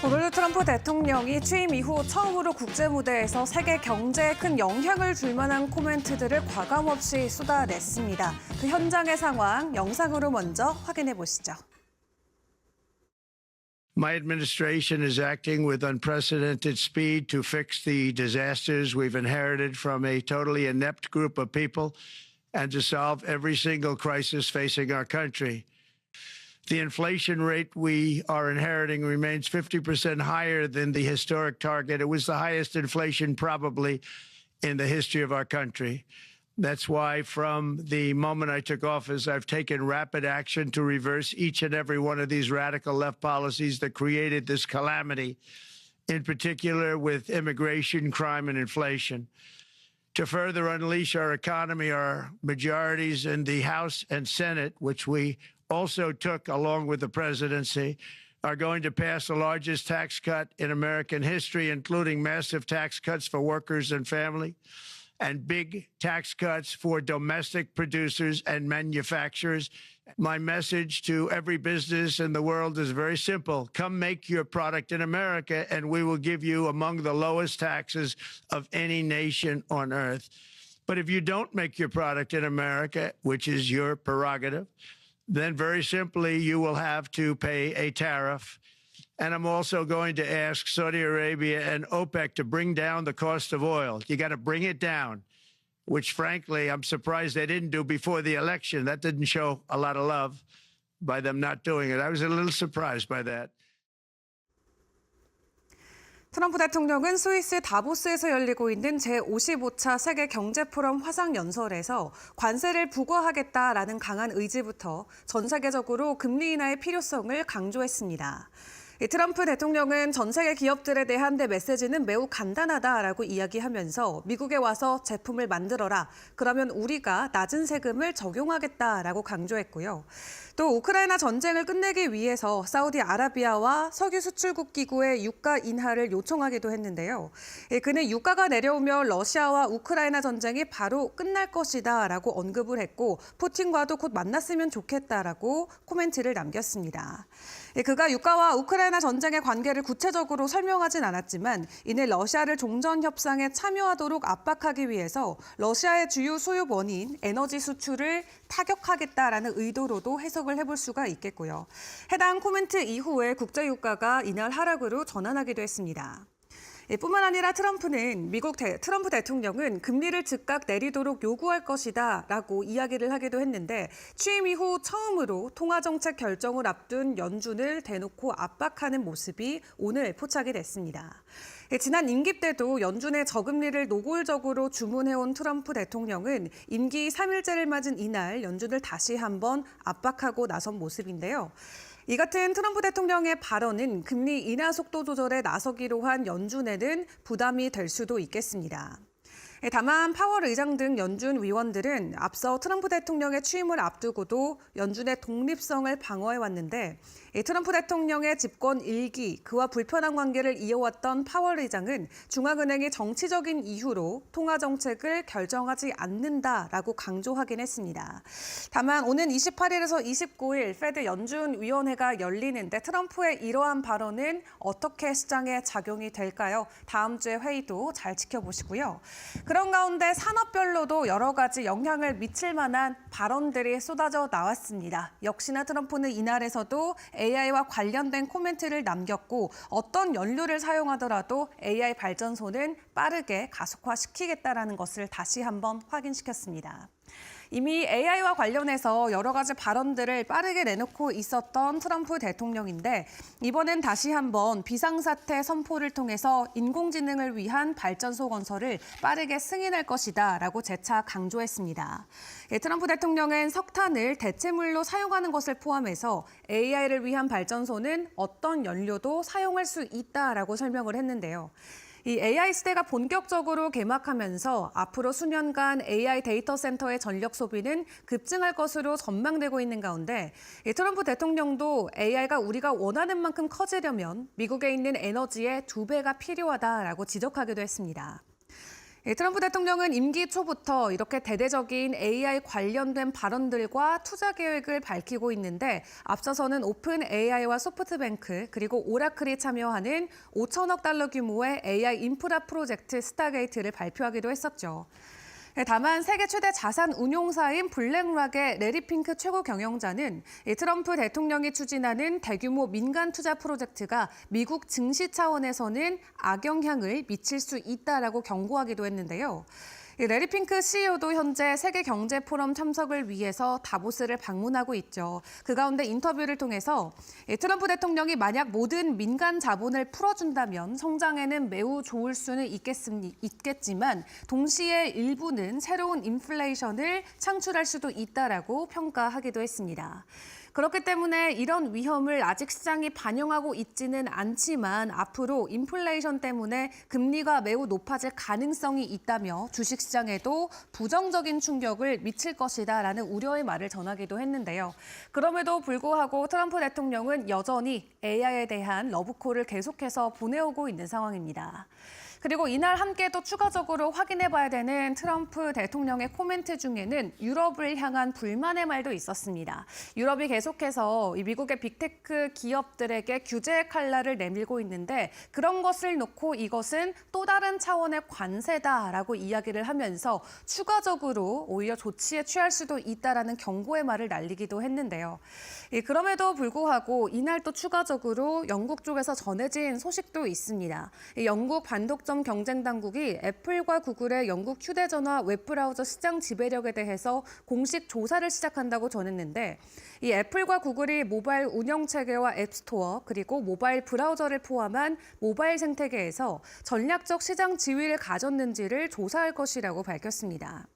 도널드 트럼프 대통령이 취임 이후 처음으로 국제 무대에서 세계 경제에 큰 영향을 줄 만한 코멘트들을 과감없이 쏟아냈습니다. 그 현장의 상황 영상으로 먼저 확인해 보시죠. My administration is acting with unprecedented speed to fix the disasters we've inherited from a totally inept group of people and to solve every single crisis facing our country. The inflation rate we are inheriting remains 50% higher than the historic target. It was the highest inflation probably in the history of our country. That's why from the moment I took office, I've taken rapid action to reverse each and every one of these radical left policies that created this calamity, in particular with immigration, crime, and inflation. To further unleash our economy, our majorities in the House and Senate, which we also took along with the presidency, are going to pass the largest tax cut in American history, including massive tax cuts for workers and family, and big tax cuts for domestic producers and manufacturers. My message to every business in the world is very simple. Come make your product in America, and we will give you among the lowest taxes of any nation on earth. But if you don't make your product in America, which is your prerogative, then very simply you will have to pay a tariff. And I'm also going to ask Saudi Arabia and OPEC to bring down the cost of oil. You got to bring it down, which frankly, I'm surprised they didn't do before the election. That didn't show a lot of love by them not doing it. I was a little surprised by that. 트럼프 대통령은 스위스 다보스에서 열리고 있는 제55차 세계 경제 포럼 화상 연설에서 관세를 부과하겠다라는 강한 의지부터 전 세계적으로 금리 인하의 필요성을 강조했습니다. 트럼프 대통령은 전 세계 기업들에 대한 내 메시지는 매우 간단하다라고 이야기하면서 미국에 와서 제품을 만들어라. 그러면 우리가 낮은 세금을 적용하겠다라고 강조했고요. 또 우크라이나 전쟁을 끝내기 위해서 사우디아라비아와 석유 수출국 기구의 유가 인하를 요청하기도 했는데요. 그는 유가가 내려오면 러시아와 우크라이나 전쟁이 바로 끝날 것이다라고 언급을 했고 푸틴과도 곧 만났으면 좋겠다라고 코멘트를 남겼습니다. 그가 유가와 우크라이나 전쟁의 관계를 구체적으로 설명하진 않았지만 이는 러시아를 종전 협상에 참여하도록 압박하기 위해서 러시아의 주요 수입 원인 에너지 수출을 타격하겠다라는 의도로도 해석을 해볼 수가 있겠고요. 해당 코멘트 이후에 국제 유가가 이날 하락으로 전환하기도 했습니다. 뿐만 아니라 트럼프 대통령은 금리를 즉각 내리도록 요구할 것이다라고 이야기를 하기도 했는데 취임 이후 처음으로 통화정책 결정을 앞둔 연준을 대놓고 압박하는 모습이 오늘 포착이 됐습니다. 지난 임기 때도 연준의 저금리를 노골적으로 주문해온 트럼프 대통령은 임기 3일째를 맞은 이날 연준을 다시 한번 압박하고 나선 모습인데요. 이 같은 트럼프 대통령의 발언은 금리 인하 속도 조절에 나서기로 한 연준에는 부담이 될 수도 있겠습니다. 다만 파월 의장 등 연준 위원들은 앞서 트럼프 대통령의 취임을 앞두고도 연준의 독립성을 방어해왔는데 트럼프 대통령의 집권 1기, 그와 불편한 관계를 이어왔던 파월 의장은 중앙은행이 정치적인 이유로 통화정책을 결정하지 않는다라고 강조하긴 했습니다. 다만 오는 28일에서 29일 페드 연준위원회가 열리는데 트럼프의 이러한 발언은 어떻게 시장에 작용이 될까요? 다음 주에 회의도 잘 지켜보시고요. 그런 가운데 산업별로도 여러 가지 영향을 미칠 만한 발언들이 쏟아져 나왔습니다. 역시나 트럼프는 이날에서도 AI와 관련된 코멘트를 남겼고 어떤 연료를 사용하더라도 AI 발전소는 빠르게 가속화시키겠다라는 것을 다시 한번 확인시켰습니다. 이미 AI와 관련해서 여러 가지 발언들을 빠르게 내놓고 있었던 트럼프 대통령인데 이번엔 다시 한번 비상사태 선포를 통해서 인공지능을 위한 발전소 건설을 빠르게 승인할 것이다라고 재차 강조했습니다. 트럼프 대통령은 석탄을 대체물로 사용하는 것을 포함해서 AI를 위한 발전소는 어떤 연료도 사용할 수 있다라고 설명을 했는데요. 이 AI 시대가 본격적으로 개막하면서 앞으로 수년간 AI 데이터 센터의 전력 소비는 급증할 것으로 전망되고 있는 가운데 트럼프 대통령도 AI가 우리가 원하는 만큼 커지려면 미국에 있는 에너지의 2배가 필요하다라고 지적하기도 했습니다. 트럼프 대통령은 임기 초부터 이렇게 대대적인 AI 관련된 발언들과 투자 계획을 밝히고 있는데 앞서서는 오픈 AI와 소프트뱅크 그리고 오라클이 참여하는 5천억 달러 규모의 AI 인프라 프로젝트 스타게이트를 발표하기도 했었죠. 다만 세계 최대 자산 운용사인 블랙락의 레리 핑크 최고 경영자는 트럼프 대통령이 추진하는 대규모 민간 투자 프로젝트가 미국 증시 차원에서는 악영향을 미칠 수 있다라고 경고하기도 했는데요. 레리 핑크 CEO도 현재 세계 경제 포럼 참석을 위해서 다보스를 방문하고 있죠. 그 가운데 인터뷰를 통해서 트럼프 대통령이 만약 모든 민간 자본을 풀어준다면 성장에는 매우 좋을 수는 있겠지만 동시에 일부는 새로운 인플레이션을 창출할 수도 있다라고 평가하기도 했습니다. 그렇기 때문에 이런 위험을 아직 시장이 반영하고 있지는 않지만 앞으로 인플레이션 때문에 금리가 매우 높아질 가능성이 있다며 주식시장에도 부정적인 충격을 미칠 것이다라는 우려의 말을 전하기도 했는데요. 그럼에도 불구하고 트럼프 대통령은 여전히 AI에 대한 러브콜을 계속해서 보내오고 있는 상황입니다. 그리고 이날 함께 또 추가적으로 확인해봐야 되는 트럼프 대통령의 코멘트 중에는 유럽을 향한 불만의 말도 있었습니다. 유럽이 계속해서 이 미국의 빅테크 기업들에게 규제의 칼날을 내밀고 있는데 그런 것을 놓고 이것은 또 다른 차원의 관세다라고 이야기를 하면서 추가적으로 오히려 조치에 취할 수도 있다라는 경고의 말을 날리기도 했는데요. 그럼에도 불구하고 이날 또 추가적으로 영국 쪽에서 전해진 소식도 있습니다. 영국 반독점 경쟁 당국이 애플과 구글의 영국 휴대전화 웹브라우저 시장 지배력에 대해서 공식 조사를 시작한다고 전했는데 이 애플과 구글이 모바일 운영체계와 앱스토어 그리고 모바일 브라우저를 포함한 모바일 생태계에서 전략적 시장 지위를 가졌는지를 조사할 것이라고 밝혔습니다.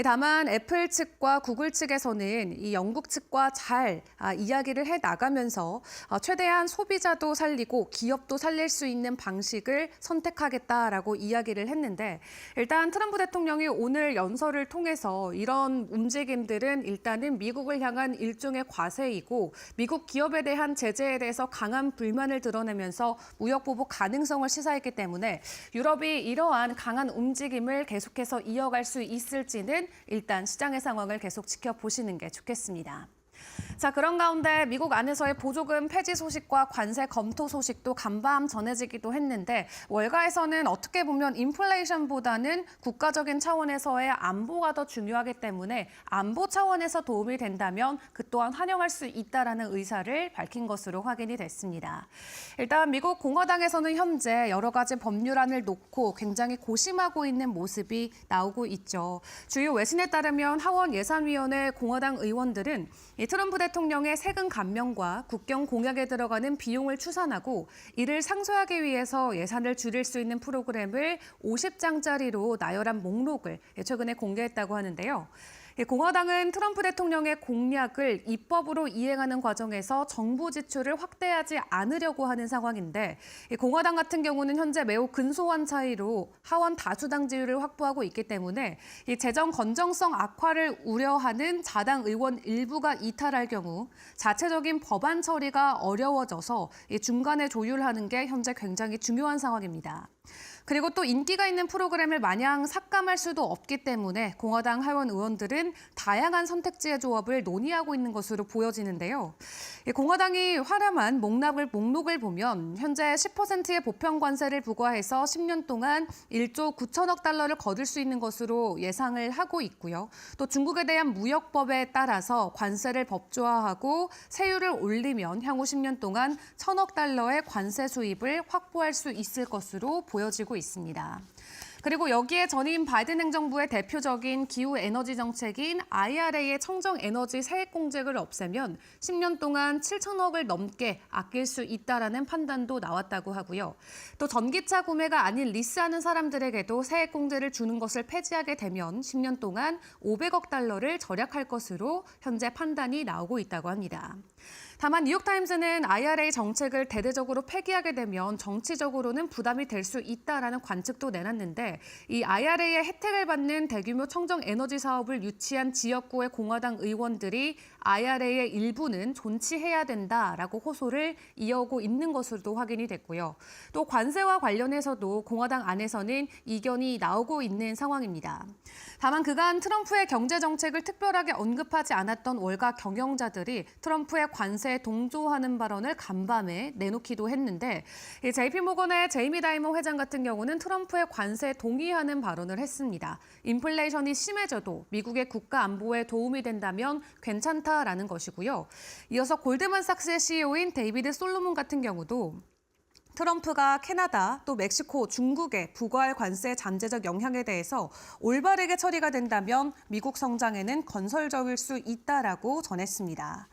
다만 애플 측과 구글 측에서는 이 영국 측과 잘 이야기를 해 나가면서 최대한 소비자도 살리고 기업도 살릴 수 있는 방식을 선택하겠다라고 이야기를 했는데 일단 트럼프 대통령이 오늘 연설을 통해서 이런 움직임들은 일단은 미국을 향한 일종의 과세이고 미국 기업에 대한 제재에 대해서 강한 불만을 드러내면서 무역 보복 가능성을 시사했기 때문에 유럽이 이러한 강한 움직임을 계속해서 이어갈 수 있을지는 일단 시장의 상황을 계속 지켜보시는 게 좋겠습니다. 자, 그런 가운데 미국 안에서의 보조금 폐지 소식과 관세 검토 소식도 간밤 전해지기도 했는데 월가에서는 어떻게 보면 인플레이션보다는 국가적인 차원에서의 안보가 더 중요하기 때문에 안보 차원에서 도움이 된다면 그 또한 환영할 수 있다라는 의사를 밝힌 것으로 확인이 됐습니다. 일단 미국 공화당에서는 현재 여러 가지 법률안을 놓고 굉장히 고심하고 있는 모습이 나오고 있죠. 주요 외신에 따르면 하원 예산위원회 공화당 의원들은 트럼프 대통령의 세금 감면과 국경 공약에 들어가는 비용을 추산하고 이를 상쇄하기 위해서 예산을 줄일 수 있는 프로그램을 50장짜리로 나열한 목록을 최근에 공개했다고 하는데요. 공화당은 트럼프 대통령의 공약을 입법으로 이행하는 과정에서 정부 지출을 확대하지 않으려고 하는 상황인데 공화당 같은 경우는 현재 매우 근소한 차이로 하원 다수당 지위를 확보하고 있기 때문에 이 재정 건정성 악화를 우려하는 자당 의원 일부가 이탈할 경우 자체적인 법안 처리가 어려워져서 중간에 조율하는 게 현재 굉장히 중요한 상황입니다. 그리고 또 인기가 있는 프로그램을 마냥 삭감할 수도 없기 때문에 공화당 하원 의원들은 다양한 선택지의 조합을 논의하고 있는 것으로 보여지는데요. 공화당이 활용한 목록을 보면 현재 10%의 보편 관세를 부과해서 10년 동안 1조 9천억 달러를 거둘 수 있는 것으로 예상을 하고 있고요. 또 중국에 대한 무역법에 따라서 관세를 법조화하고 세율을 올리면 향후 10년 동안 1천억 달러의 관세 수입을 확보할 수 있을 것으로 보여지고 있습니다. 그리고 여기에 전임 바이든 행정부의 대표적인 기후 에너지 정책인 IRA의 청정 에너지 세액 공제를 없애면 10년 동안 7천억을 넘게 아낄 수 있다라는 판단도 나왔다고 하고요. 또 전기차 구매가 아닌 리스하는 사람들에게도 세액 공제를 주는 것을 폐지하게 되면 10년 동안 500억 달러를 절약할 것으로 현재 판단이 나오고 있다고 합니다. 다만 뉴욕타임즈는 IRA 정책을 대대적으로 폐기하게 되면 정치적으로는 부담이 될 수 있다라는 관측도 내놨는데 이 IRA의 혜택을 받는 대규모 청정 에너지 사업을 유치한 지역구의 공화당 의원들이 IRA의 일부는 존치해야 된다라고 호소를 이어오고 있는 것으로도 확인이 됐고요. 또 관세와 관련해서도 공화당 안에서는 이견이 나오고 있는 상황입니다. 다만 그간 트럼프의 경제 정책을 특별하게 언급하지 않았던 월가 경영자들이 트럼프의 관세에 동조하는 발언을 간밤에 내놓기도 했는데 이 JP모건의 제이미 다이먼 회장 같은 경우는 트럼프의 관세에 동의하는 발언을 했습니다. 인플레이션이 심해져도 미국의 국가 안보에 도움이 된다면 괜찮다라는 것이고요. 이어서 골드만삭스의 CEO인 데이비드 솔로몬 같은 경우도 트럼프가 캐나다, 또 멕시코, 중국에 부과할 관세 잠재적 영향에 대해서 올바르게 처리가 된다면 미국 성장에는 건설적일 수 있다라고 전했습니다.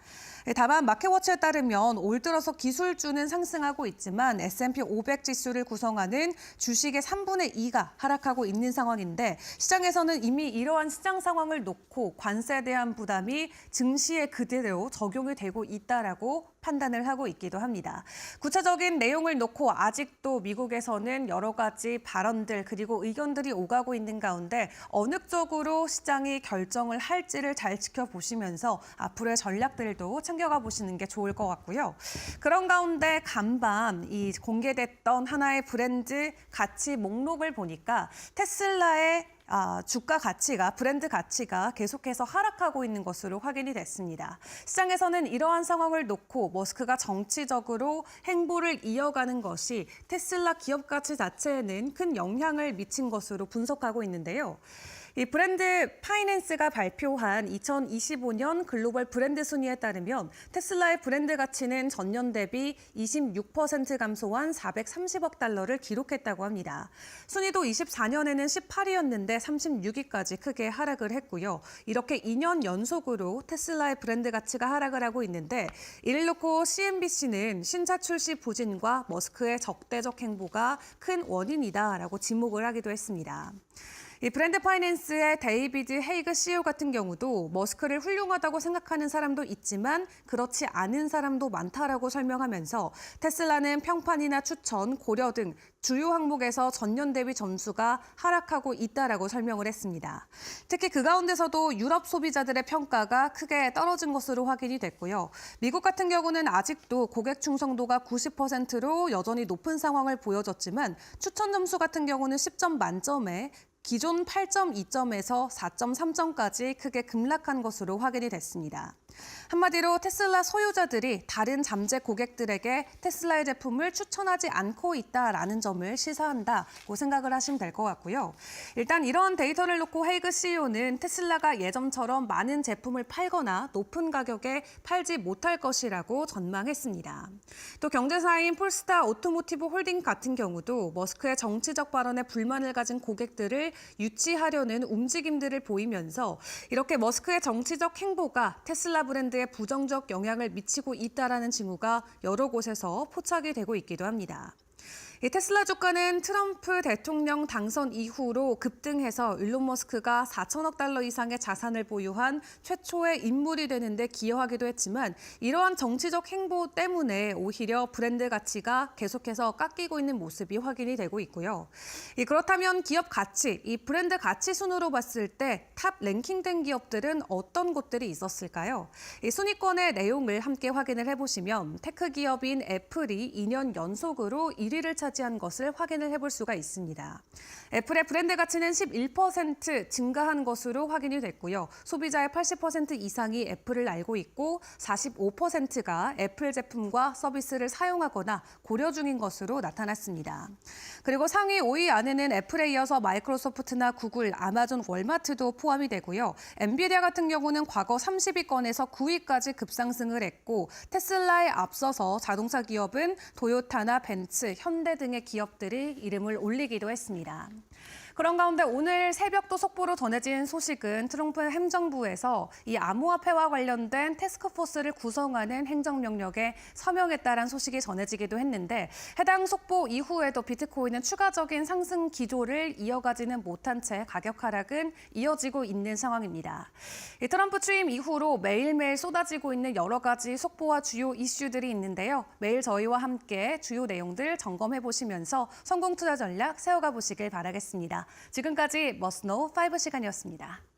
다만 마켓워치에 따르면 올 들어서 기술주는 상승하고 있지만 S&P 500 지수를 구성하는 주식의 3분의 2가 하락하고 있는 상황인데 시장에서는 이미 이러한 시장 상황을 놓고 관세에 대한 부담이 증시에 그대로 적용이 되고 있다라고 판단을 하고 있기도 합니다. 구체적인 내용을 놓고 아직도 미국에서는 여러 가지 발언들 그리고 의견들이 오가고 있는 가운데 어느 쪽으로 시장이 결정을 할지를 잘 지켜보시면서 앞으로의 전략들도 챙겨가 보시는 게 좋을 것 같고요. 그런 가운데 간밤 이 공개됐던 하나의 브랜드 가치 목록을 보니까 테슬라의 주가 가치가, 브랜드 가치가 계속해서 하락하고 있는 것으로 확인이 됐습니다. 시장에서는 이러한 상황을 놓고 머스크가 정치적으로 행보를 이어가는 것이 테슬라 기업 가치 자체에는 큰 영향을 미친 것으로 분석하고 있는데요. 이 브랜드 파이낸스가 발표한 2025년 글로벌 브랜드 순위에 따르면 테슬라의 브랜드 가치는 전년 대비 26% 감소한 430억 달러를 기록했다고 합니다. 순위도 24년에는 18위였는데 36위까지 크게 하락을 했고요. 이렇게 2년 연속으로 테슬라의 브랜드 가치가 하락을 하고 있는데 이를 놓고 CNBC는 신차 출시 부진과 머스크의 적대적 행보가 큰 원인이다라고 지목을 하기도 했습니다. 이 브랜드 파이낸스의 데이비드 헤이그 CEO 같은 경우도 머스크를 훌륭하다고 생각하는 사람도 있지만 그렇지 않은 사람도 많다라고 설명하면서 테슬라는 평판이나 추천, 고려 등 주요 항목에서 전년 대비 점수가 하락하고 있다라고 설명을 했습니다. 특히 그 가운데서도 유럽 소비자들의 평가가 크게 떨어진 것으로 확인이 됐고요. 미국 같은 경우는 아직도 고객 충성도가 90%로 여전히 높은 상황을 보여줬지만 추천 점수 같은 경우는 10점 만점에 기존 8.2점에서 4.3점까지 크게 급락한 것으로 확인이 됐습니다. 한마디로 테슬라 소유자들이 다른 잠재 고객들에게 테슬라의 제품을 추천하지 않고 있다라는 점을 시사한다고 생각을 하시면 될 것 같고요. 일단 이런 데이터를 놓고 헤이그 CEO는 테슬라가 예전처럼 많은 제품을 팔거나 높은 가격에 팔지 못할 것이라고 전망했습니다. 또 경제사인 폴스타 오토모티브 홀딩 같은 경우도 머스크의 정치적 발언에 불만을 가진 고객들을 유치하려는 움직임들을 보이면서 이렇게 머스크의 정치적 행보가 테슬라 브랜드에 부정적 영향을 미치고 있다라는 징후가 여러 곳에서 포착이 되고 있기도 합니다. 이 테슬라 주가는 트럼프 대통령 당선 이후로 급등해서 일론 머스크가 4천억 달러 이상의 자산을 보유한 최초의 인물이 되는데 기여하기도 했지만 이러한 정치적 행보 때문에 오히려 브랜드 가치가 계속해서 깎이고 있는 모습이 확인이 되고 있고요. 그렇다면 기업 가치, 이 브랜드 가치 순으로 봤을 때 탑 랭킹된 기업들은 어떤 곳들이 있었을까요? 이 순위권의 내용을 함께 확인을 해보시면 테크 기업인 애플이 2년 연속으로 1위를 차지한 것을 확인을 해볼 수가 있습니다. 애플의 브랜드 가치는 11% 증가한 것으로 확인이 됐고요. 소비자의 80% 이상이 애플을 알고 있고 45%가 애플 제품과 서비스를 사용하거나 고려 중인 것으로 나타났습니다. 그리고 상위 5위 안에는 애플에 이어서 마이크로소프트나 구글, 아마존, 월마트도 포함이 되고요. 엔비디아 같은 경우는 과거 30위권에서 9위까지 급상승을 했고 테슬라에 앞서서 자동차 기업은 도요타나 벤츠, 현대 등의 기업들이 이름을 올리기도 했습니다. 그런 가운데 오늘 새벽도 속보로 전해진 소식은 트럼프 행정부에서 이 암호화폐와 관련된 태스크포스를 구성하는 행정명령에 서명했다는 소식이 전해지기도 했는데 해당 속보 이후에도 비트코인은 추가적인 상승 기조를 이어가지는 못한 채 가격 하락은 이어지고 있는 상황입니다. 이 트럼프 취임 이후로 매일매일 쏟아지고 있는 여러 가지 속보와 주요 이슈들이 있는데요. 매일 저희와 함께 주요 내용들 점검해 보시면서 성공 투자 전략 세워가 보시길 바라겠습니다. 지금까지 머스노우 5 시간이었습니다.